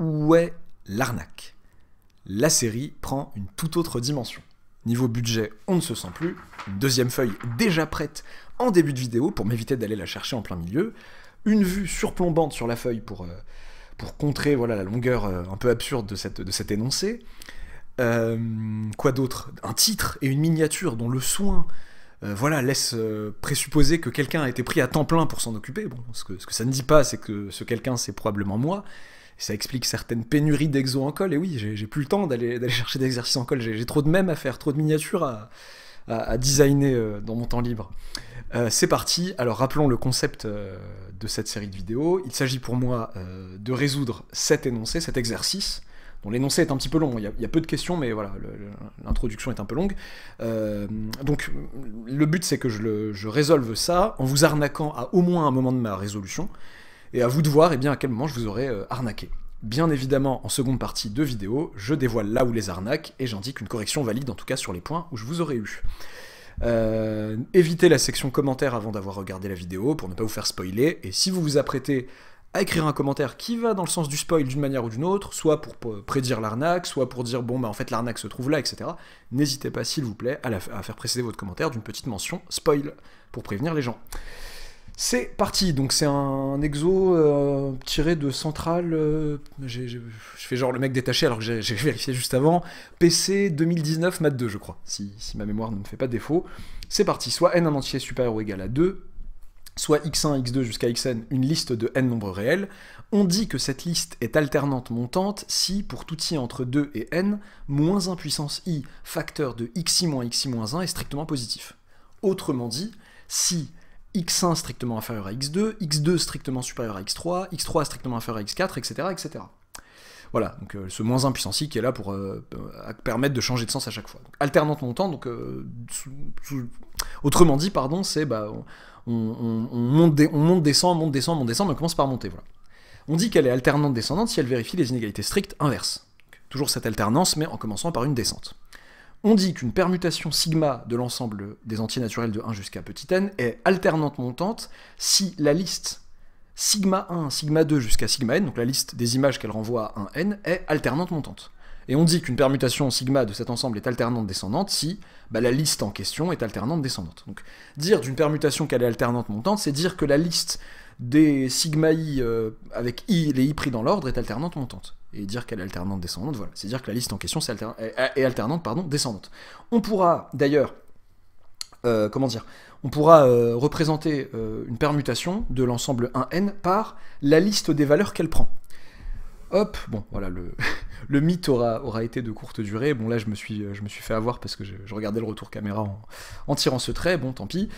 Où est l'arnaque? La série prend une toute autre dimension. Niveau budget, on ne se sent plus. Une deuxième feuille déjà prête en début de vidéo pour m'éviter d'aller la chercher en plein milieu. Une vue surplombante sur la feuille pour contrer voilà, la longueur un peu absurde de cet énoncé. Quoi d'autre? Un titre et une miniature dont le soin voilà, laisse présupposer que quelqu'un a été pris à temps plein pour s'en occuper. Bon, ce que ça ne dit pas, c'est que ce quelqu'un, c'est probablement moi. Ça explique certaines pénuries d'exos en colle, et oui, j'ai plus le temps d'aller chercher des exercices en colle, j'ai trop de mèmes à faire, trop de miniatures à designer dans mon temps libre. C'est parti, alors rappelons le concept de cette série de vidéos. Il s'agit pour moi de résoudre cet énoncé, cet exercice, dont l'énoncé est un petit peu long, il y a peu de questions, mais voilà, l'introduction est un peu longue. Donc le but c'est que je résolve ça en vous arnaquant à au moins un moment de ma résolution, et à vous de voir à quel moment je vous aurai arnaqué. Bien évidemment, en seconde partie de vidéo, je dévoile là où les arnaques, et j'indique une correction valide, en tout cas sur les points où je vous aurai eu. Évitez la section commentaires avant d'avoir regardé la vidéo, pour ne pas vous faire spoiler, et si vous vous apprêtez à écrire un commentaire qui va dans le sens du spoil d'une manière ou d'une autre, soit pour prédire l'arnaque, soit pour dire bon bah en fait l'arnaque se trouve là, etc. N'hésitez pas s'il vous plaît à faire précéder votre commentaire d'une petite mention spoil, pour prévenir les gens. C'est parti, donc c'est un exo tiré de Central, je fais genre le mec détaché alors que j'ai vérifié juste avant, PC 2019 Math 2 je crois, si ma mémoire ne me fait pas défaut. C'est parti, soit n un entier supérieur ou égal à 2, soit x1, x2 jusqu'à xn, une liste de n nombres réels. On dit que cette liste est alternante montante si, pour tout i entre 2 et n, moins 1 puissance i facteur de xi moins xi moins 1 est strictement positif. Autrement dit, si x1 strictement inférieur à x2, x2 strictement supérieur à x3, x3 strictement inférieur à x4, etc. etc. Voilà, donc ce moins 1 puissance i qui est là pour permettre de changer de sens à chaque fois. Donc, alternante montante, donc autrement dit, pardon, c'est on monte, descend, monte, descend, monte, descend, mais on commence par monter, voilà. On dit qu'elle est alternante descendante si elle vérifie les inégalités strictes inverses. Donc, toujours cette alternance, mais en commençant par une descente. On dit qu'une permutation sigma de l'ensemble des entiers naturels de 1 jusqu'à petit n est alternante montante si la liste sigma 1, sigma 2 jusqu'à sigma n, donc la liste des images qu'elle renvoie à un n, est alternante montante. Et on dit qu'une permutation sigma de cet ensemble est alternante descendante si la liste en question est alternante descendante. Donc dire d'une permutation qu'elle est alternante montante, c'est dire que la liste des sigma i avec i, les i pris dans l'ordre est alternante montante. Et dire qu'elle est alternante descendante, voilà. C'est dire que la liste en question est alternante descendante. On pourra d'ailleurs, on pourra représenter une permutation de l'ensemble 1n par la liste des valeurs qu'elle prend. Hop, bon, voilà, le mythe aura été de courte durée. Bon, là, je me suis fait avoir parce que je regardais le retour caméra en tirant ce trait. Bon, tant pis.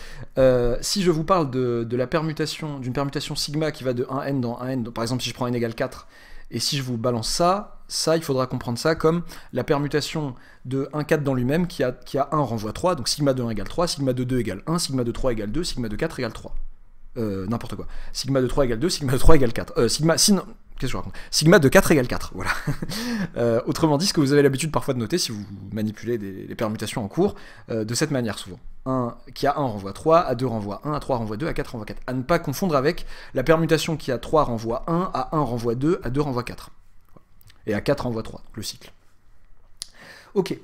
Si je vous parle d'une permutation sigma qui va de 1n dans 1n, par exemple, si je prends n égale 4, et si je vous balance ça, il faudra comprendre ça comme la permutation de 1 4 dans lui-même qui a 1 renvoie 3, donc sigma de 1 égale 3, sigma de 2 égale 1, sigma de 3 égale 2, sigma de 4 égale 3. N'importe quoi. Sigma de 3 égale 2, sigma de 3 égale 4. Qu'est-ce que je raconte? Sigma de 4 égale 4, voilà. Autrement dit, ce que vous avez l'habitude parfois de noter si vous manipulez les permutations en cours, de cette manière souvent. Qui a 1 renvoie 3, A2 renvoie 1, A3 renvoie 2, A4 renvoie 4. À ne pas confondre avec la permutation qui a 3 renvoie 1, A1 renvoie 2, A2 renvoie 4. Et A4 renvoie 3, donc le cycle. Ok.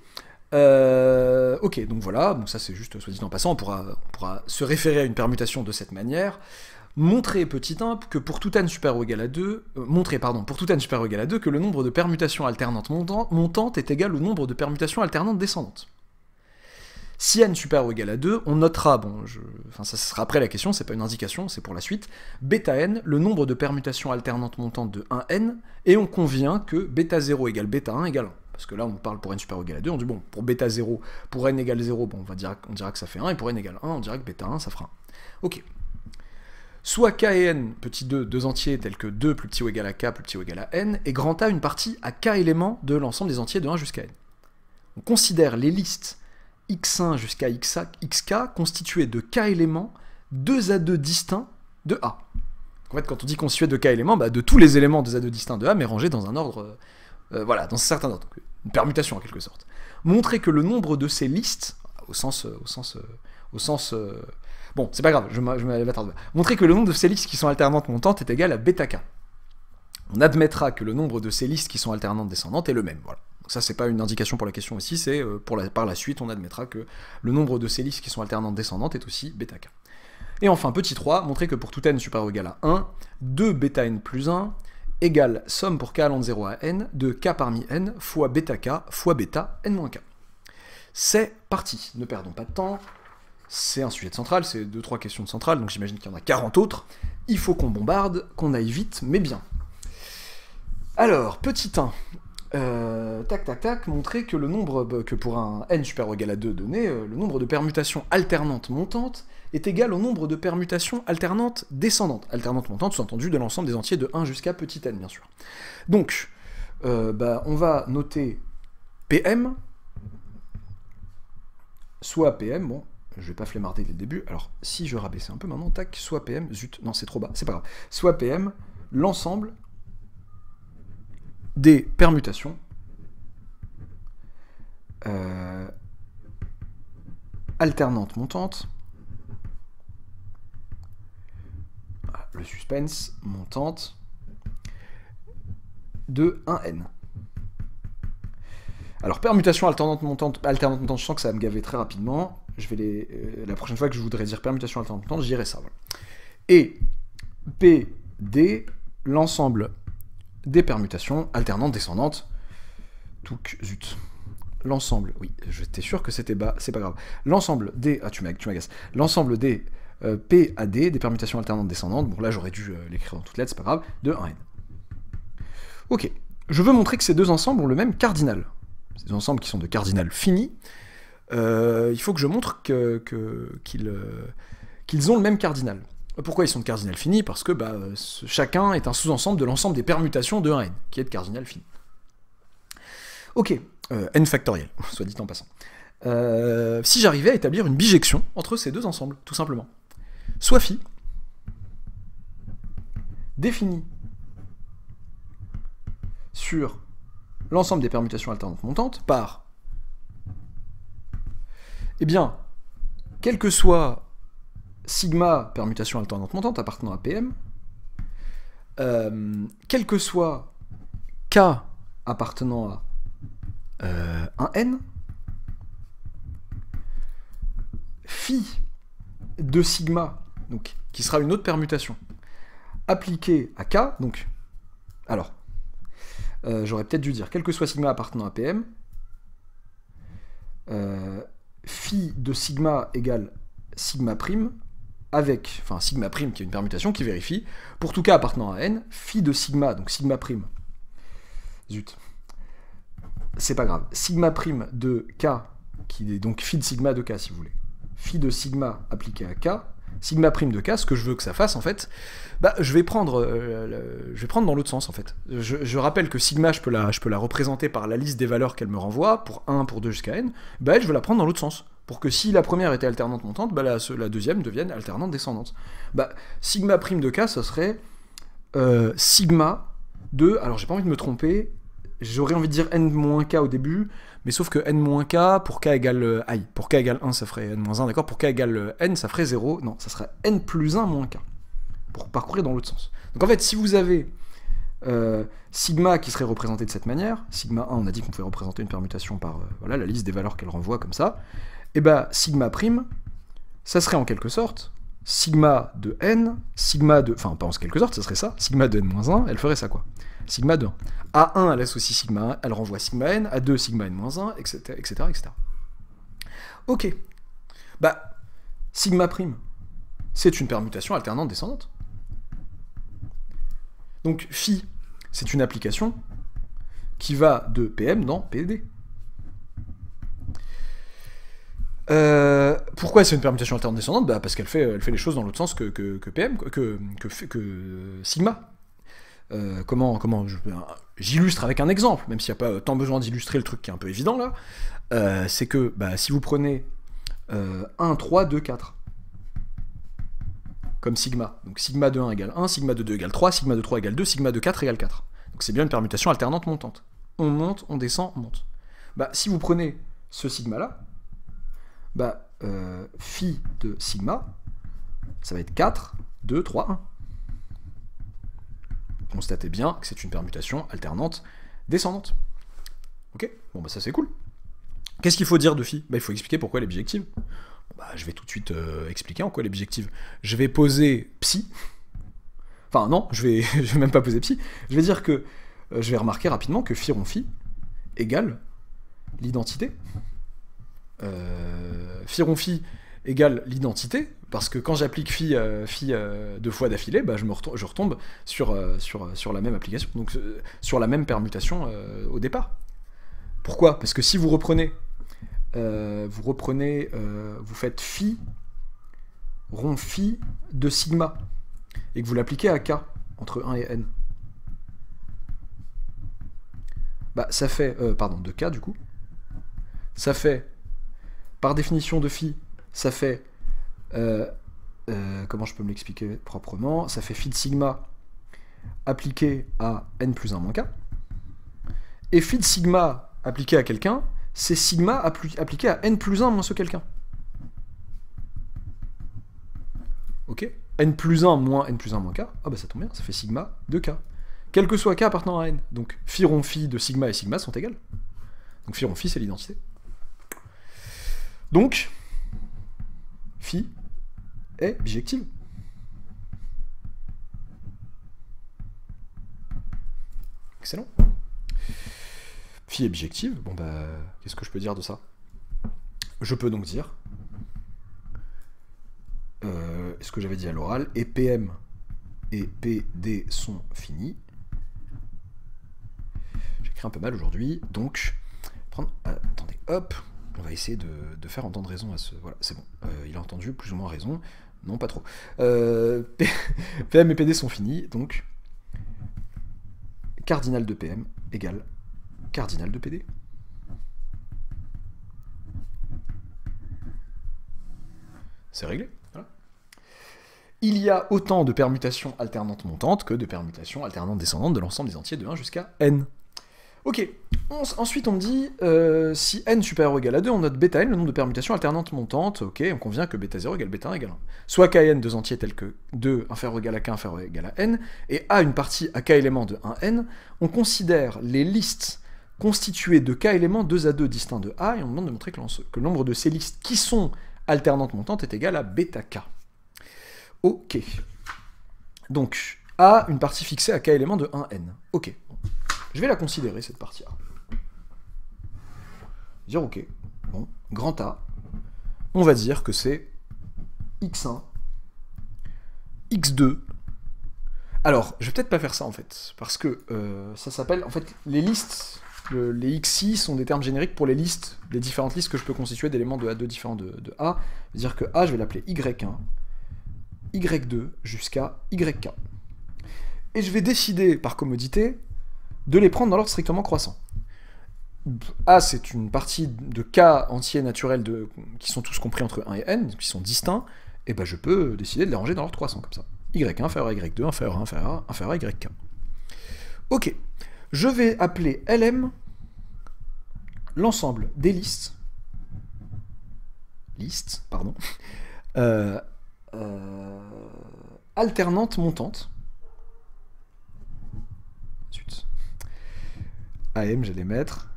Ok, donc voilà, bon, ça c'est juste, soit dit en passant, on pourra se référer à une permutation de cette manière. Montrer, petit 1, que pour tout n supérieur ou égal à 2, pour tout n supérieur ou égal à 2, que le nombre de permutations alternantes montantes est égal au nombre de permutations alternantes descendantes. Si n supérieur ou égal à 2, on notera, ça sera après la question, c'est pas une indication, c'est pour la suite, bêta n, le nombre de permutations alternantes montantes de 1n, et on convient que bêta 0 égale bêta 1 égale 1. Parce que là, on parle pour n supérieur ou égal à 2, on dit bon, pour bêta 0, pour n égale 0, bon, on dira que ça fait 1, et pour n égale 1, on dira que bêta 1, ça fera 1. Ok. Soit k et n, petit 2, deux entiers tels que 2 plus petit ou égal à k plus petit ou égal à n, et grand A une partie à k éléments de l'ensemble des entiers de 1 jusqu'à n. On considère les listes x1 jusqu'à xk constituées de k éléments 2 à 2 distincts de A. En fait, quand on dit constitué de k éléments, de tous les éléments 2 à 2 distincts de A, mais rangés dans un ordre, voilà, dans un certain ordre, une permutation en quelque sorte. Montrer que le nombre de ces listes, bon, c'est pas grave, je m'attarde. Montrer que le nombre de ces listes qui sont alternantes montantes est égal à bêta k. on admettra que le nombre de ces listes qui sont alternantes descendantes est le même. Voilà. Donc ça, c'est pas une indication pour la question aussi, c'est par la suite, on admettra que le nombre de ces listes qui sont alternantes descendantes est aussi bêta k. Et enfin, petit 3, montrer que pour tout n supérieur ou égal à 1, 2 bêta n plus 1 égale somme pour k allant de 0 à n de k parmi n fois bêta k fois bêta n-k. C'est parti, ne perdons pas de temps, c'est un sujet de centrale, c'est 2-3 questions de centrale, donc j'imagine qu'il y en a 40 autres. Il faut qu'on bombarde, qu'on aille vite, mais bien. Alors, petit 1, tac tac tac, montrer que le nombre, que pour un n supérieur ou égal à 2 donné, le nombre de permutations alternantes montantes est égal au nombre de permutations alternantes descendantes. Alternantes montantes, sous-entendu de l'ensemble des entiers de 1 jusqu'à petit n, bien sûr. Donc, on va noter PM, soit PM, bon, je vais pas flemmarder dès le début, alors si je rabaissais un peu maintenant, tac, soit PM, zut, non c'est trop bas, c'est pas grave, soit PM, l'ensemble des permutations alternantes montantes, le suspense, montante, de 1n. Alors, permutation alternante montante, je sens que ça va me gaver très rapidement. Je vais la prochaine fois que je voudrais dire permutation alternante montante, je dirai ça. Voilà. Et PD, l'ensemble des permutations alternantes descendantes. Zut. L'ensemble, oui, j'étais sûr que c'était bas, c'est pas grave. L'ensemble des... Ah, tu m'agaces. L'ensemble des PAD, des permutations alternantes descendantes, bon là j'aurais dû l'écrire dans toutes lettres, c'est pas grave, de 1n. Ok, je veux montrer que ces deux ensembles ont le même cardinal. Ces deux ensembles qui sont de cardinal fini, il faut que je montre qu'ils ont le même cardinal. Pourquoi ils sont de cardinal fini? Parce que chacun est un sous-ensemble de l'ensemble des permutations de 1n, qui est de cardinal fini. Ok, n factoriel, soit dit en passant. Si j'arrivais à établir une bijection entre ces deux ensembles, tout simplement. Soit phi défini sur l'ensemble des permutations alternantes montantes par, eh bien, quel que soit sigma permutation alternante montante appartenant à PM, quel que soit k appartenant à un n, phi de sigma, donc, qui sera une autre permutation, appliquée à k, donc, alors, j'aurais peut-être dû dire, quel que soit sigma appartenant à PM, phi de sigma égale sigma prime, avec, enfin, sigma prime qui est une permutation qui vérifie, pour tout k appartenant à n, phi de sigma, donc sigma prime, zut, c'est pas grave, sigma prime de k, qui est donc phi de sigma de k si vous voulez, phi de sigma appliqué à k, sigma prime de k, ce que je veux que ça fasse en fait, je vais prendre dans l'autre sens en fait. Je rappelle que sigma, je peux la représenter par la liste des valeurs qu'elle me renvoie, pour 1, pour 2 jusqu'à n, je veux la prendre dans l'autre sens, pour que si la première était alternante montante, la deuxième devienne alternante descendante. Sigma prime de k, ça serait sigma de, alors j'ai pas envie de me tromper, j'aurais envie de dire n-k au début, mais sauf que n-k, pour k égale pour k égale 1, ça ferait n-1, d'accord, pour k égale n, ça ferait 0, non, ça serait n plus 1 moins k, pour parcourir dans l'autre sens. Donc en fait, si vous avez sigma qui serait représenté de cette manière, sigma 1, on a dit qu'on pouvait représenter une permutation par voilà, la liste des valeurs qu'elle renvoie comme ça, et sigma prime, ça serait en quelque sorte sigma de n, sigma de... Enfin, pas en quelque sorte, ça serait ça, sigma de n-1, elle ferait ça quoi. Sigma de 1. A1, elle associe sigma 1, elle renvoie sigma n, A2, sigma n-1, etc., etc., etc. Ok. Sigma prime, c'est une permutation alternante descendante. Donc, phi, c'est une application qui va de PM dans PD. Pourquoi c'est une permutation alternante descendante? Parce qu'elle fait les choses dans l'autre sens que PM, que sigma. Comment j'illustre avec un exemple, même s'il n'y a pas tant besoin d'illustrer le truc qui est un peu évident là, c'est que si vous prenez 1, 3, 2, 4 comme sigma, donc sigma de 1 égale 1, sigma de 2 égale 3, sigma de 3 égale 2, sigma de 4 égale 4. Donc c'est bien une permutation alternante montante. On monte, on descend, on monte. Si vous prenez ce sigma là, phi de sigma, ça va être 4, 2, 3, 1. constatez bien que c'est une permutation alternante descendante. Ok? Bon, bah ça c'est cool. Qu'est-ce qu'il faut dire de phi? Bah, il faut expliquer pourquoi elle est bijective. Bah, je vais tout de suite expliquer en quoi elle est bijective. Je vais poser psi. Enfin, non, je vais même pas poser psi. Je vais dire que je vais remarquer rapidement que phi rond phi égale l'identité. Phi rond phi égale l'identité, parce que quand j'applique phi, deux fois d'affilée, bah, je retombe sur la même application, donc sur la même permutation au départ. Pourquoi? Parce que si vous reprenez, vous faites phi rond phi de sigma, et que vous l'appliquez à k, entre 1 et n, bah ça fait, de k du coup, ça fait, par définition de phi, ça fait, comment je peux me l'expliquer proprement, ça fait phi de sigma appliqué à n plus 1 moins k, et phi de sigma appliqué à quelqu'un, c'est sigma appliqué à n plus 1 moins ce quelqu'un. Ok? N plus 1 moins n plus 1 moins k, ah bah ça tombe bien, ça fait sigma de k. Quel que soit k appartenant à n. Donc phi rond phi de sigma et sigma sont égales. Donc phi rond phi c'est l'identité. Donc, phi est bijective. Excellent. Phi est bijective, bon bah, qu'est-ce que je peux dire de ça? Je peux donc dire, ce que j'avais dit à l'oral, et PM et PD sont finis. J'écris un peu mal aujourd'hui, donc, attendez, hop, on va essayer de faire entendre raison à ce... Voilà, c'est bon, il a entendu plus ou moins raison, non pas trop. PM et PD sont finis, donc, cardinal de PM égale cardinal de PD. C'est réglé. Voilà. Il y a autant de permutations alternantes montantes que de permutations alternantes descendantes de l'ensemble des entiers de 1 jusqu'à n. Ok, ensuite on me dit, si n supérieur ou égal à 2, on note bêta n, le nombre de permutations alternantes montantes, ok, on convient que bêta 0 égale bêta 1 égale 1. Soit k et n, deux entiers tels que 2 inférieur ou égal à k inférieur ou égal à n, et a une partie à k éléments de 1n, on considère les listes constituées de k éléments 2 à 2 distincts de a, et on demande de montrer que le nombre de ces listes qui sont alternantes montantes est égal à bêta k. Ok. Donc, a une partie fixée à k éléments de 1n. Ok. Je vais la considérer, cette partie A. Dire, ok, bon, grand A, on va dire que c'est x1, x2. Alors, je vais peut-être pas faire ça, en fait, parce que ça s'appelle, en fait, les listes, les xi sont des termes génériques pour les listes, les différentes listes que je peux constituer d'éléments de A2 différents de A. C'est-à-dire que A, je vais l'appeler y1, y2, jusqu'à yk. Et je vais décider, par commodité, de les prendre dans l'ordre strictement croissant. A, c'est une partie de k entiers naturels qui sont tous compris entre 1 et n, qui sont distincts, et ben je peux décider de les ranger dans l'ordre croissant, comme ça. y1 inférieur à y2, inférieur à 1, inférieur à yk. Ok. Je vais appeler Lm l'ensemble des listes, alternantes montantes. Ensuite, AM, j'allais mettre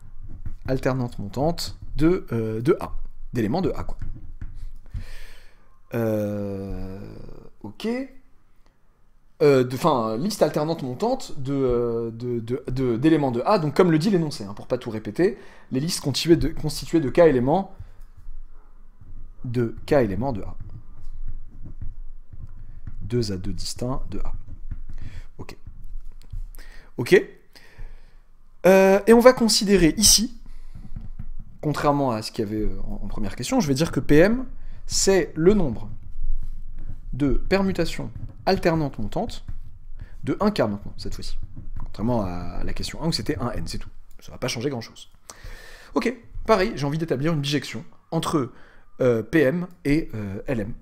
alternante montante de A, d'éléments de A, quoi. Ok. Liste alternante montante d'éléments de A, donc comme le dit l'énoncé, hein, pour pas tout répéter, les listes constituées de k éléments de A. 2 à 2 distincts de A. Ok. Ok. Et on va considérer ici, contrairement à ce qu'il y avait en première question, je vais dire que PM, c'est le nombre de permutations alternantes montantes de 1K maintenant, cette fois-ci. Contrairement à la question 1 où c'était 1N, c'est tout. Ça va pas changer grand-chose. Ok, pareil, j'ai envie d'établir une bijection entre PM et LM.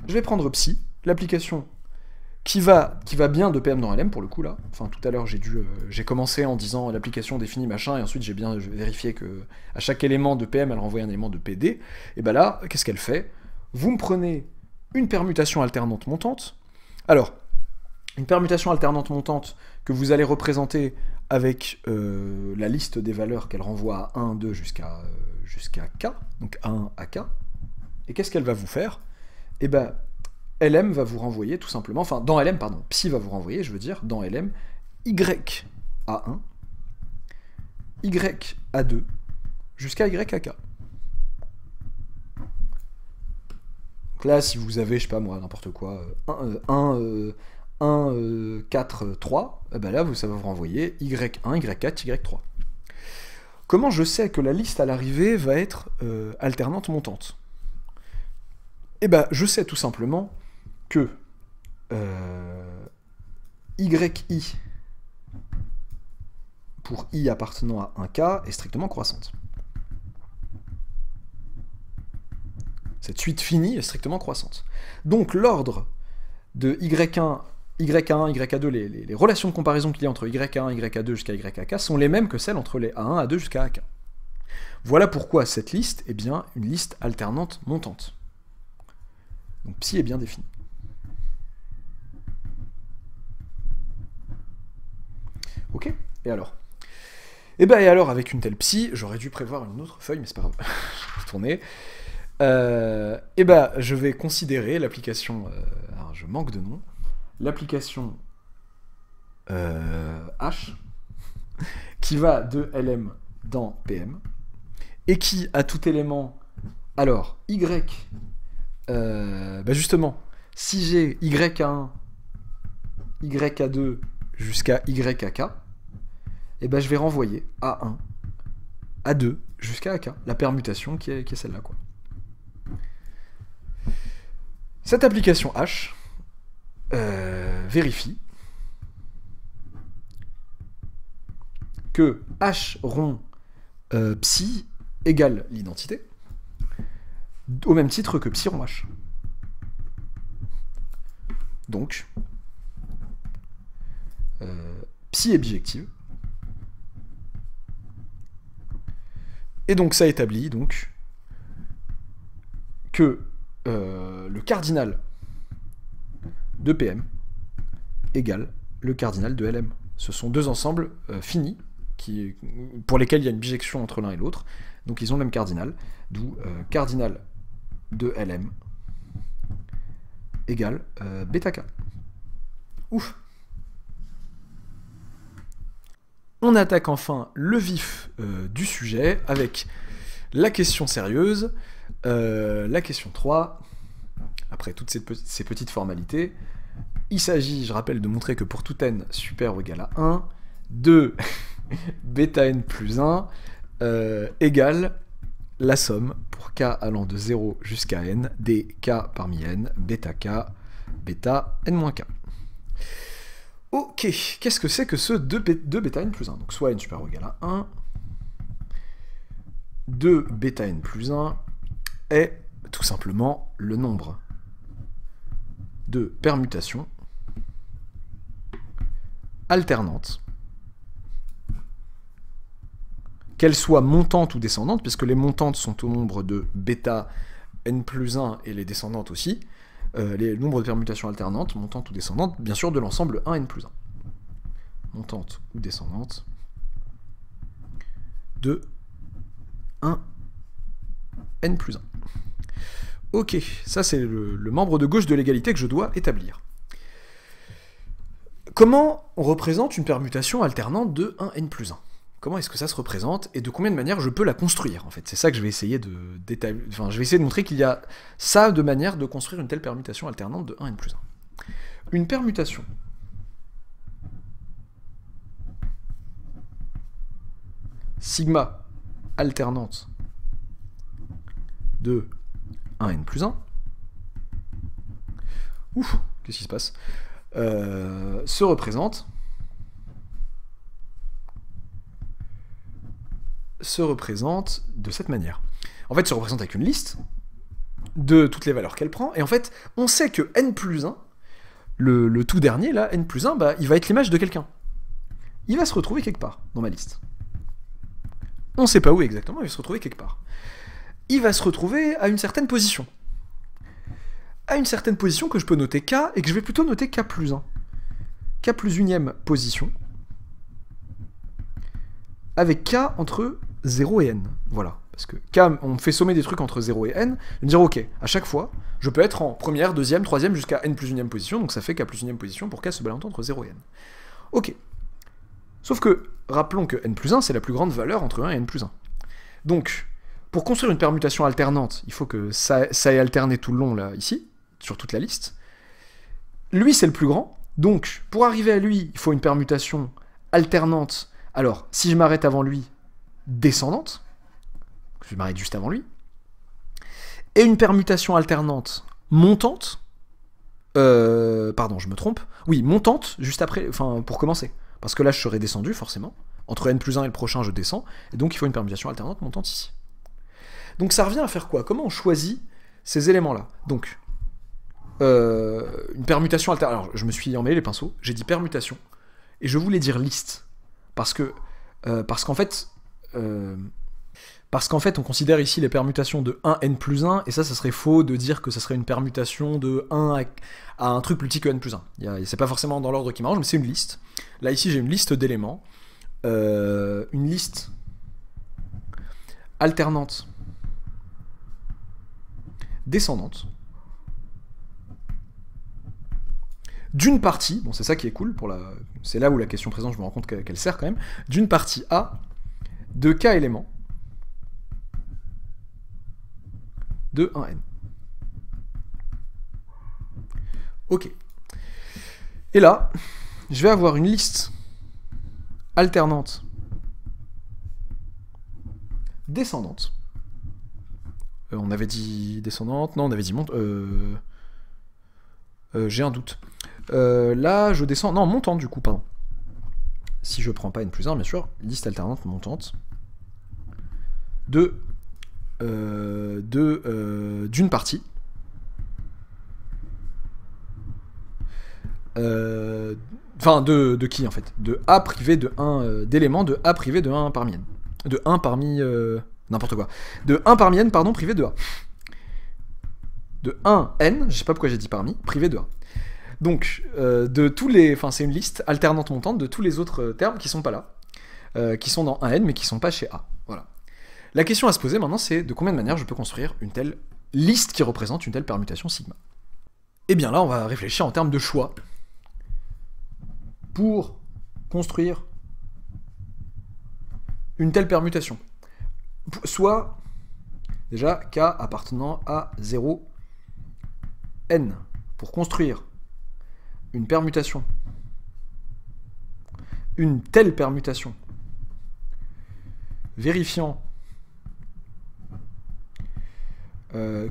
Je vais prendre psi, l'application qui va bien de PM dans LM pour le coup là. Enfin tout à l'heure j'ai commencé en disant l'application définit machin et ensuite j'ai bien vérifié que à chaque élément de PM elle renvoie un élément de PD. Et ben là, qu'est-ce qu'elle fait? Vous me prenez une permutation alternante montante. Alors, une permutation alternante montante que vous allez représenter avec la liste des valeurs qu'elle renvoie à 1, 2 jusqu'à k, donc 1 à k. Et qu'est-ce qu'elle va vous faire? Eh ben, LM va vous renvoyer tout simplement, enfin dans LM, pardon, Psi va vous renvoyer, je veux dire, dans LM, Y à 1, Y à 2, jusqu'à Y à k. Donc là, si vous avez, je sais pas moi, n'importe quoi, 1, 4, 3, eh ben là, ça va vous renvoyer Y1, Y4, Y3. Comment je sais que la liste à l'arrivée va être alternante montante? Eh ben, je sais tout simplement que YI pour I appartenant à 1K est strictement croissante. Cette suite finie est strictement croissante. Donc l'ordre de Y1, YA1, YA2, les relations de comparaison qu'il y a entre YA1, YA2 jusqu'à YAK sont les mêmes que celles entre les A1, A2 jusqu'à AK. Voilà pourquoi cette liste est bien une liste alternante montante. Donc Psi est bien défini. Ok, et alors? Et ben et alors, avec une telle Psi, j'aurais dû prévoir une autre feuille, mais c'est pas grave, je vais tourner. Et ben je vais considérer l'application, alors je manque de nom, l'application H, qui va de LM dans PM, et qui a tout élément, alors, Y, justement, si j'ai YA1, YA2 jusqu'à YAK, et ben je vais renvoyer A1, A2 jusqu'à AK, la permutation qui est celle-là, quoi. Cette application H vérifie que H rond Psi égale l'identité, au même titre que Psi rond H. Donc, Psi est bijective. Et donc ça établit donc que le cardinal de PM égale le cardinal de LM. Ce sont deux ensembles finis pour lesquels il y a une bijection entre l'un et l'autre. Donc ils ont le même cardinal, d'où cardinal de LM égale bêta k. Ouf. On attaque enfin le vif du sujet avec la question sérieuse, la question 3. Après toutes ces petites formalités, il s'agit, je rappelle, de montrer que pour tout n supérieur ou égal à 1, de bêta n plus 1 égale la somme pour k allant de 0 jusqu'à n des k parmi n, bêta k, bêta n-k. Ok, qu'est-ce que c'est que ce 2 bêta n plus 1? Donc soit n supérieur ou égal à 1, 2 bêta n plus 1 est tout simplement le nombre de permutations alternantes, qu'elles soient montantes ou descendantes, puisque les montantes sont au nombre de bêta n plus 1 et les descendantes aussi, les nombres de permutations alternantes, montantes ou descendantes, bien sûr de l'ensemble 1n plus 1. Montante ou descendante de 1n plus 1. Ok, ça c'est le membre de gauche de l'égalité que je dois établir. Comment on représente une permutation alternante de 1n plus 1? Comment est-ce que ça se représente et de combien de manières je peux la construire, en fait? C'est ça que je vais essayer d'établir. Enfin, je vais essayer de montrer qu'il y a ça de manière de construire une telle permutation alternante de 1n plus 1. Une permutation sigma alternante de 1n plus 1, ouf, qu'est-ce qui se passe, se représente de cette manière. En fait, se représente avec une liste de toutes les valeurs qu'elle prend, et en fait, on sait que n plus 1, le tout dernier, là, n plus 1, bah, il va être l'image de quelqu'un. Il va se retrouver quelque part dans ma liste. On ne sait pas où exactement, il va se retrouver quelque part. Il va se retrouver à une certaine position. À une certaine position que je peux noter k, et que je vais plutôt noter k plus 1. k plus unième position avec k entre 0 et n. Voilà. Parce que k, on fait sommer des trucs entre 0 et n, et me dire, ok, à chaque fois, je peux être en première, deuxième, troisième, jusqu'à n plus unième position, donc ça fait k plus unième position pour k se balancer entre 0 et n. Ok. Sauf que, rappelons que n plus 1, c'est la plus grande valeur entre 1 et n plus 1. Donc, pour construire une permutation alternante, il faut que ça ait alterné tout le long, là, ici, sur toute la liste. Lui, c'est le plus grand, donc, pour arriver à lui, il faut une permutation alternante. Alors, si je m'arrête avant lui, descendante, je m'arrête juste avant lui, et une permutation alternante montante, pardon, je me trompe, oui, montante, juste après, enfin, pour commencer, parce que là, je serais descendu, forcément, entre n plus 1 et le prochain, je descends, et donc il faut une permutation alternante montante ici. Donc ça revient à faire quoi? Comment on choisit ces éléments-là? Donc, une permutation alternante, alors je me suis emmêlé les pinceaux, j'ai dit permutation, et je voulais dire liste, parce qu'en fait, on considère ici les permutations de 1 n plus 1, et ça serait faux de dire que ça serait une permutation de 1 à un truc plus petit que n plus 1. C'est pas forcément dans l'ordre qui m'arrange, mais c'est une liste. Là, ici, j'ai une liste d'éléments. Une liste alternante descendante d'une partie, bon, c'est ça qui est cool, c'est là où la question présente, je me rends compte qu'elle sert quand même, d'une partie A de k éléments de 1n. Ok. Et là, je vais avoir une liste alternante descendante. On avait dit descendante, non, on avait dit monte. J'ai un doute. Là, je descends, non, montante du coup, pardon. Si je prends pas n plus 1, bien sûr, liste alternante montante d'une partie. Enfin, de qui en fait? De A privé de 1 d'éléments de A privé de 1 parmi n. De 1 parmi... n'importe quoi. De 1 parmi n, pardon, privé de A. De 1 n, je sais pas pourquoi j'ai dit parmi, privé de A. Donc, de tous les... Enfin, c'est une liste alternante montante de tous les autres termes qui sont pas là. Qui sont dans 1n, mais qui sont pas chez A. Voilà. La question à se poser maintenant, c'est de combien de manières je peux construire une telle liste qui représente une telle permutation sigma. Et bien là, on va réfléchir en termes de choix. Pour construire une telle permutation. Soit, déjà, k appartenant à 0, n. Pour construire une permutation, une telle permutation, vérifiant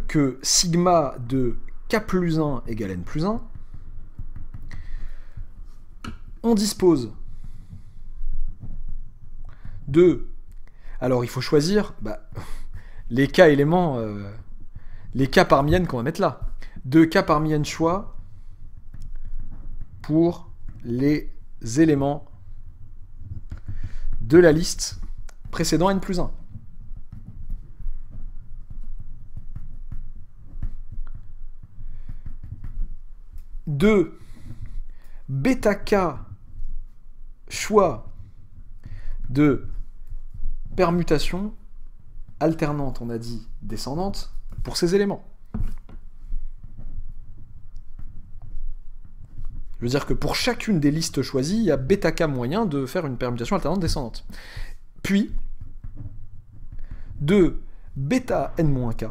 que sigma de k plus 1 égale n plus 1, on dispose de... Alors, il faut choisir les k éléments, les k parmi n qu'on va mettre là. De k parmi n choix pour les éléments de la liste précédant n plus 1. De bêta k choix de permutation alternante, on a dit descendante, pour ces éléments. Je veux dire que pour chacune des listes choisies, il y a bêta k moyen de faire une permutation alternante descendante. Puis, de bêta n-k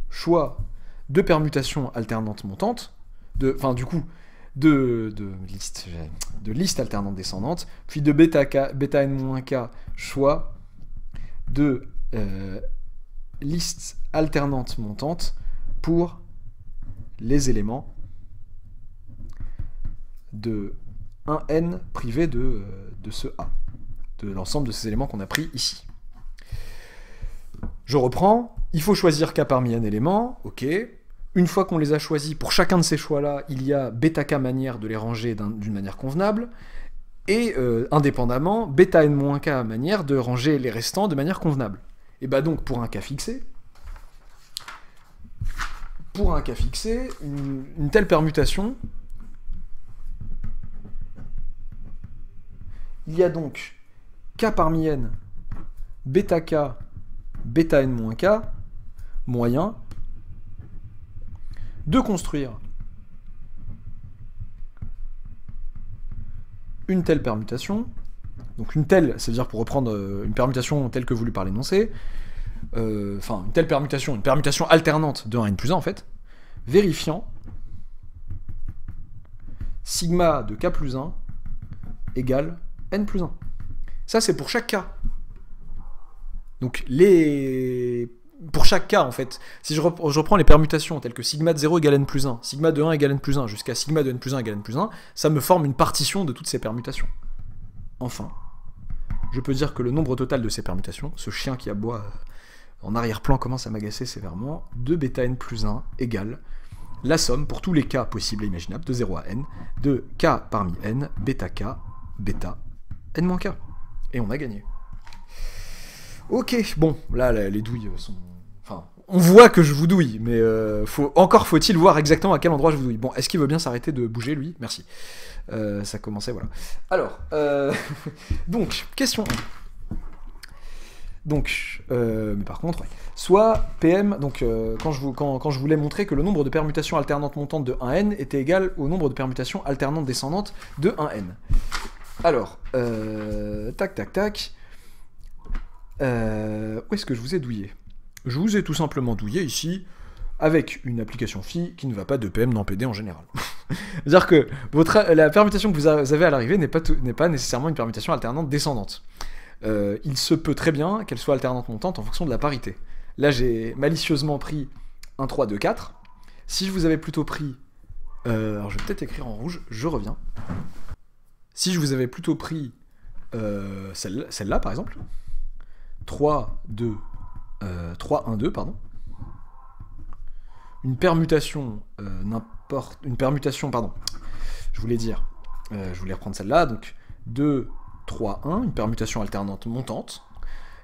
choix de permutation alternante montante, enfin du coup, de liste alternante descendante, puis de bêta n-k choix de liste alternante montante pour les éléments de 1n privé de ce A, de l'ensemble de ces éléments qu'on a pris ici. Je reprends, il faut choisir k parmi n éléments, ok. Une fois qu'on les a choisis, pour chacun de ces choix-là, il y a bêta k manière de les ranger d'une manière convenable, et indépendamment, bêta n-k manière de ranger les restants de manière convenable. Et bah donc, pour un cas fixé, une telle permutation Il y a donc K parmi N, bêta K, bêta N moins K, moyen de construire une telle permutation. Donc une telle, c'est-à-dire pour reprendre une permutation telle que voulue par l'énoncé, enfin une telle permutation, une permutation alternante de 1 n plus 1 en fait, vérifiant sigma de k plus 1 égale n plus 1. Ça c'est pour chaque k. Donc pour chaque cas, en fait, si je reprends les permutations telles que sigma de 0 égale n plus 1, sigma de 1 égale n plus 1, jusqu'à sigma de n plus 1 égale n plus 1, ça me forme une partition de toutes ces permutations. Enfin, je peux dire que le nombre total de ces permutations, ce chien qui aboie en arrière-plan commence à m'agacer sévèrement, de bêta n plus 1 égale la somme, pour tous les cas possibles et imaginables, de 0 à n, de k parmi n, bêta k, bêta, n moins k. Et on a gagné. Ok, bon, là, les douilles sont... Enfin, on voit que je vous douille, mais encore faut-il voir exactement à quel endroit je vous douille. Bon, est-ce qu'il veut bien s'arrêter de bouger, lui? Merci. Ça commençait, voilà. Alors, donc, question 1. Donc, mais par contre, ouais. Soit PM, donc quand je voulais montrer que le nombre de permutations alternantes montantes de 1n était égal au nombre de permutations alternantes descendantes de 1n. Alors, tac, tac, tac. Où est-ce que je vous ai douillé? Je vous ai tout simplement douillé ici avec une application phi qui ne va pas de PM dans PD en général. C'est-à-dire que la permutation que vous avez à l'arrivée n'est pas nécessairement une permutation alternante descendante. Il se peut très bien qu'elle soit alternante montante en fonction de la parité. Là, j'ai malicieusement pris 1, 3, 2, 4. Si je vous avais plutôt pris... alors, je vais peut-être écrire en rouge, je reviens. Si je vous avais plutôt pris celle-là, par exemple, 3, 2, 3, 1, 2, pardon. Une permutation, pardon, je voulais reprendre celle-là, donc 2, 3, 1, une permutation alternante montante,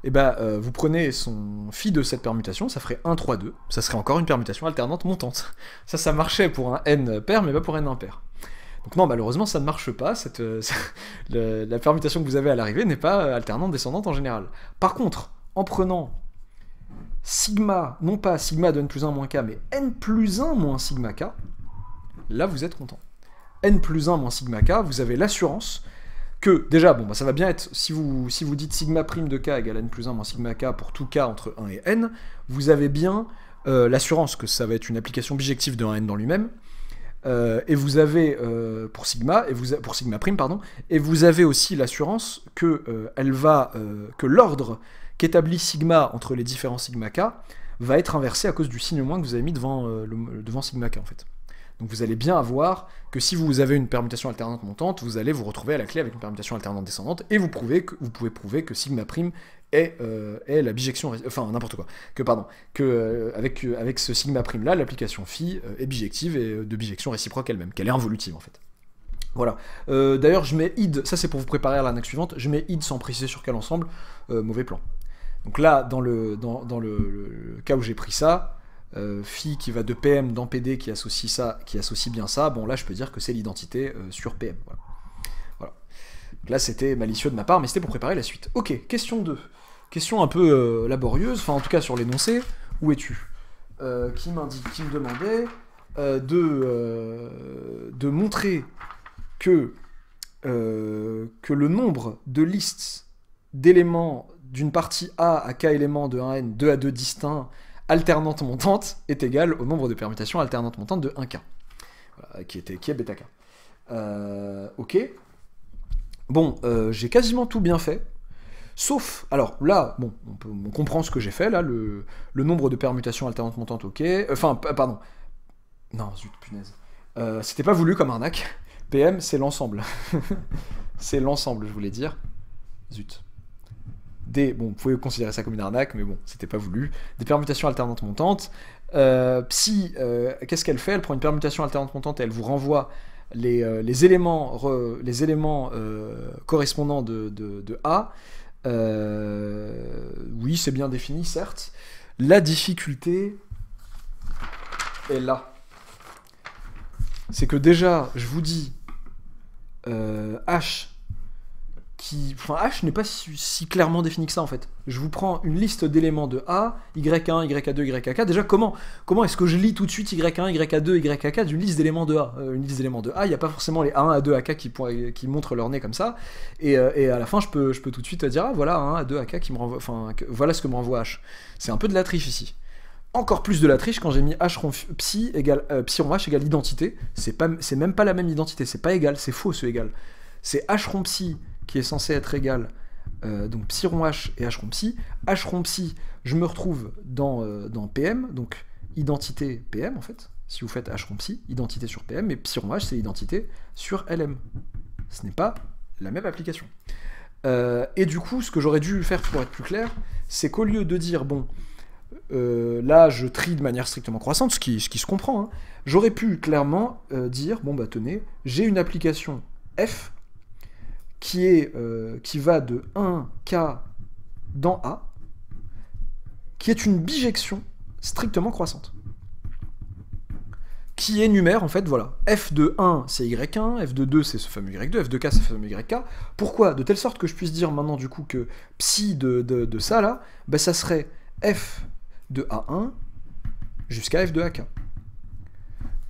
et ben vous prenez son phi de cette permutation, ça ferait 1, 3, 2, ça serait encore une permutation alternante montante. Ça marchait pour un n pair, mais pas pour n impair. Donc non, malheureusement, ça ne marche pas, la permutation que vous avez à l'arrivée n'est pas alternante descendante en général. Par contre, en prenant sigma, non pas sigma de n plus 1 moins k, mais n plus 1 moins sigma k, là vous êtes content. N plus 1 moins sigma k, vous avez l'assurance que, déjà, bon, bah, ça va bien être, si vous dites sigma prime de k égale n plus 1 moins sigma k pour tout k entre 1 et n, vous avez bien l'assurance que ça va être une application bijective de 1n dans lui-même, et vous avez pour sigma prime, pardon, et vous avez aussi l'assurance que que l'ordre qu'établit sigma entre les différents sigma k va être inversé à cause du signe moins que vous avez mis devant sigma k en fait. Donc vous allez bien avoir que si vous avez une permutation alternante montante, vous allez vous retrouver à la clé avec une permutation alternante descendante, et vous pouvez prouver que sigma prime est la bijection, enfin n'importe quoi, avec ce sigma prime là, l'application phi est bijective et de bijection réciproque elle-même, qu'elle est involutive en fait. Voilà. D'ailleurs je mets id, ça c'est pour vous préparer à l'arnaque suivante, je mets id sans préciser sur quel ensemble, mauvais plan. Donc là, dans le cas où j'ai pris ça, phi qui va de PM dans PD qui associe bien ça, bon là je peux dire que c'est l'identité sur PM. Voilà. Donc là c'était malicieux de ma part, mais c'était pour préparer la suite. Ok, question 2. Question un peu laborieuse, enfin en tout cas sur l'énoncé. Où es-tu? Qui me demandait de montrer que le nombre de listes d'éléments d'une partie A à k éléments de 1n, 2 à 2 distincts, alternante montante, est égal au nombre de permutations alternantes montantes de 1k. Voilà, qui est bêta k. Ok. Bon, j'ai quasiment tout bien fait. Sauf, alors là, bon, on comprend ce que j'ai fait, là, le nombre de permutations alternantes montantes, ok. Enfin, pardon. Non, zut, punaise. C'était pas voulu comme arnaque. PM, c'est l'ensemble. C'est l'ensemble, je voulais dire. Zut. Bon, vous pouvez considérer ça comme une arnaque, mais bon, c'était pas voulu. Des permutations alternantes montantes. Psi, qu'est-ce qu'elle fait? Elle prend une permutation alternante montante et elle vous renvoie les éléments correspondants de A. Oui, c'est bien défini, certes. La difficulté est là. C'est que déjà, je vous dis H Enfin, H n'est pas si clairement défini que ça en fait. Je vous prends une liste d'éléments de A, Y1, YA2, YAK. Déjà, comment est-ce que je lis tout de suite Y1, YA2, YAK d'une liste d'éléments de A? Une liste d'éléments de A, il n'y a pas forcément les A1, A2, AK qui montrent leur nez comme ça. Et à la fin, je peux tout de suite dire, ah voilà, A1, A2, AK qui me renvoie. Enfin, voilà ce que me renvoie H. C'est un peu de la triche ici. Encore plus de la triche quand j'ai mis H psi égale psi rond H égale identité. C'est même pas la même identité, c'est pas égal, c'est faux ce égal. C'est H rond psi qui est censé être égal, donc psi rond H et H rond psi. H rond psi, je me retrouve dans PM, donc identité PM en fait. Si vous faites H rond psi, identité sur PM, et psi rond H c'est identité sur LM. Ce n'est pas la même application. Et du coup, ce que j'aurais dû faire pour être plus clair, c'est qu'au lieu de dire, bon, là je trie de manière strictement croissante, ce qui se comprend, hein, j'aurais pu clairement dire, bon bah tenez, j'ai une application F qui va de 1K dans A, qui est une bijection strictement croissante, qui énumère, en fait, voilà, f de 1, c'est y1, f de 2, c'est ce fameux y2, f de k, c'est ce fameux yk. Pourquoi? De telle sorte que je puisse dire maintenant, du coup, que psi de ça, là, bah, ça serait f de a1 jusqu'à f de ak.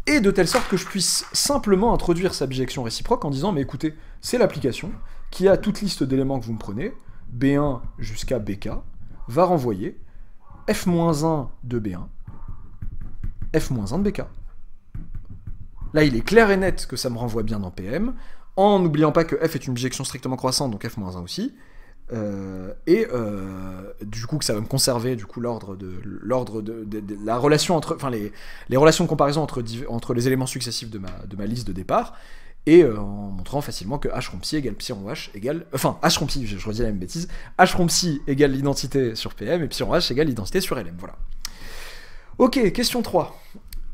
Et de telle sorte que je puisse simplement introduire sa bijection réciproque en disant, mais écoutez, c'est l'application qui a toute liste d'éléments que vous me prenez, B1 jusqu'à BK, va renvoyer f-1 de B1, f-1 de BK. Là, il est clair et net que ça me renvoie bien dans PM, en n'oubliant pas que f est une bijection strictement croissante, donc f-1 aussi, du coup que ça va me conserver du coup l'ordre de la relation entre, enfin les relations de comparaison entre les éléments successifs de ma liste de départ, et en montrant facilement que h rond psi égale psi rond h égale, enfin h rond psi, je redis la même bêtise, h rond psi égale l'identité sur PM et psi rond h égale l'identité sur LM, voilà. Ok, question 3.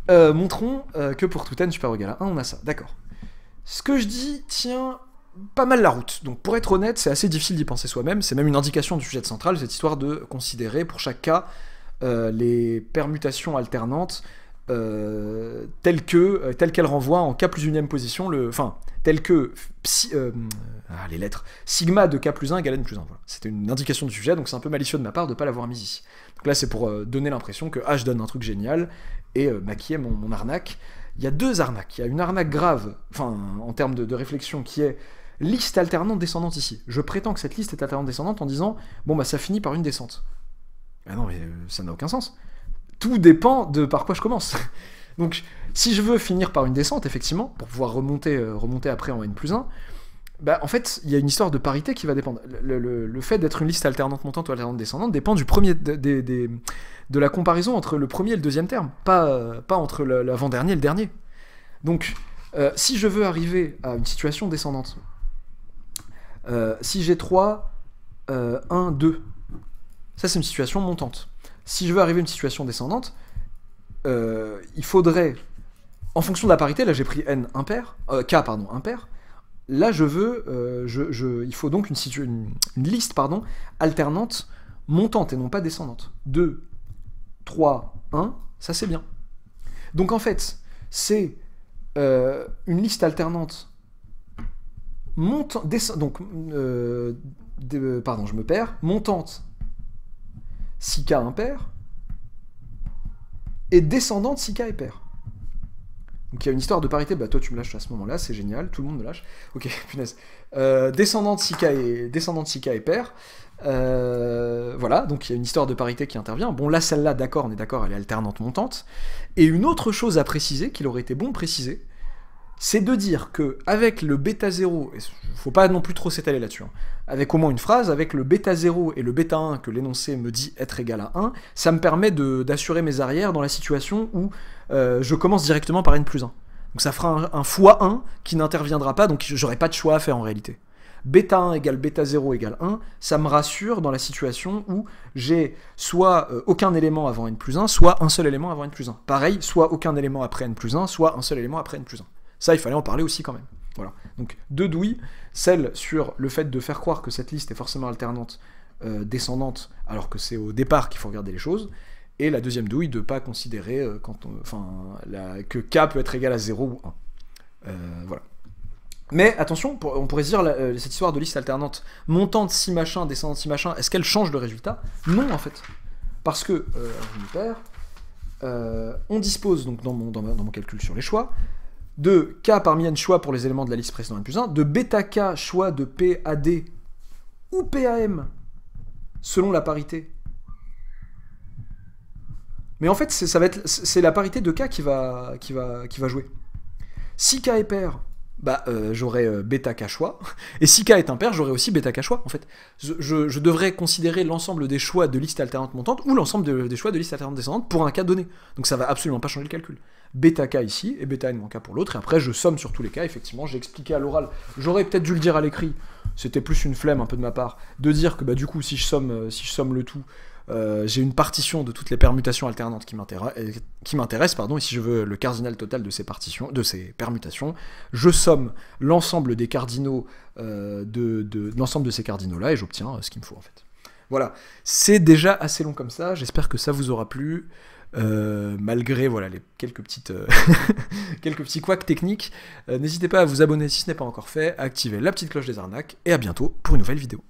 Montrons que pour tout n supérieur ou égal à 1, on a ça, d'accord. Ce que je dis tient pas mal la route. Donc pour être honnête, c'est assez difficile d'y penser soi-même, c'est même une indication du sujet central, cette histoire de considérer pour chaque cas les permutations alternantes telles qu'elles renvoient en k plus unième position, telles que les lettres sigma de k plus 1 égale n plus 1. Voilà. C'était une indication du sujet, donc c'est un peu malicieux de ma part de ne pas l'avoir mise ici. Donc là c'est pour donner l'impression que H donne un truc génial et maquiller mon arnaque. Il y a deux arnaques. Il y a une arnaque grave, en termes de réflexion, qui est liste alternante descendante ici. Je prétends que cette liste est alternante descendante en disant, bon bah ça finit par une descente. Ah non mais ça n'a aucun sens. Tout dépend de par quoi je commence. Donc si je veux finir par une descente, effectivement, pour pouvoir remonter après en n plus 1, bah, en fait, il y a une histoire de parité qui va dépendre. Le fait d'être une liste alternante montante ou alternante descendante dépend du premier de la comparaison entre le premier et le deuxième terme, pas entre l'avant-dernier et le dernier. Donc, si je veux arriver à une situation descendante, si j'ai 3, 1, 2, ça c'est une situation montante. Si je veux arriver à une situation descendante, il faudrait, en fonction de la parité, là j'ai pris n impair, k pardon, impair, là je veux, il faut donc une liste alternante montante et non pas descendante. 2, 3, 1, ça c'est bien. Donc en fait, c'est une liste alternante montante, pardon, je me perds, montante si k impair et descendante si k est pair. Donc il y a une histoire de parité, bah toi tu me lâches à ce moment-là, c'est génial, tout le monde me lâche. Ok, punaise. Descendante si k est pair. Voilà, donc il y a une histoire de parité qui intervient. Bon là, celle-là, d'accord, on est d'accord, elle est alternante montante. Et une autre chose à préciser, qu'il aurait été bon de préciser, c'est de dire que avec le bêta 0, il faut pas non plus trop s'étaler là-dessus, hein, avec au moins une phrase, avec le bêta 0 et le bêta 1 que l'énoncé me dit être égal à 1, ça me permet d'assurer mes arrières dans la situation où je commence directement par n plus 1. Donc ça fera un x1 qui n'interviendra pas, donc j'aurai pas de choix à faire en réalité. Bêta 1 égale bêta 0 égale 1, ça me rassure dans la situation où j'ai soit aucun élément avant n plus 1, soit un seul élément avant n plus 1. Pareil, soit aucun élément après n plus 1, soit un seul élément après n plus 1. Ça, il fallait en parler aussi quand même. Voilà. Donc, deux douilles, celle sur le fait de faire croire que cette liste est forcément alternante, descendante, alors que c'est au départ qu'il faut regarder les choses, et la deuxième douille de ne pas considérer que k peut être égal à 0 ou 1. Voilà. Mais attention, on pourrait se dire, cette histoire de liste alternante, montante si machin, descendante si machin, est-ce qu'elle change le résultat? Non, en fait. Parce que, on dispose, donc dans mon calcul sur les choix, de k parmi n choix pour les éléments de la liste précédente n plus 1, de bêta k choix de PAD ou PAM, selon la parité. Mais en fait, c'est la parité de k qui va jouer. Si k est pair, bah, j'aurai bêta k choix, et si k est impair, j'aurai aussi bêta k choix, en fait. Je devrais considérer l'ensemble des choix de liste alternante montante, ou l'ensemble des choix de liste alternante descendante pour un cas donné. Donc ça va absolument pas changer le calcul. Bêta k ici, et bêta n-k pour l'autre, et après je somme sur tous les cas, effectivement, j'ai expliqué à l'oral, j'aurais peut-être dû le dire à l'écrit, c'était plus une flemme un peu de ma part, de dire que bah du coup, si je somme le tout, j'ai une partition de toutes les permutations alternantes qui m'intéressent, et si je veux le cardinal total de ces permutations, je somme l'ensemble des cardinaux de l'ensemble de ces cardinaux-là, et j'obtiens ce qu'il me faut, en fait. Voilà, c'est déjà assez long comme ça, j'espère que ça vous aura plu, malgré voilà, les quelques petits couacs techniques. N'hésitez pas à vous abonner si ce n'est pas encore fait, à activer la petite cloche des arnaques, et à bientôt pour une nouvelle vidéo.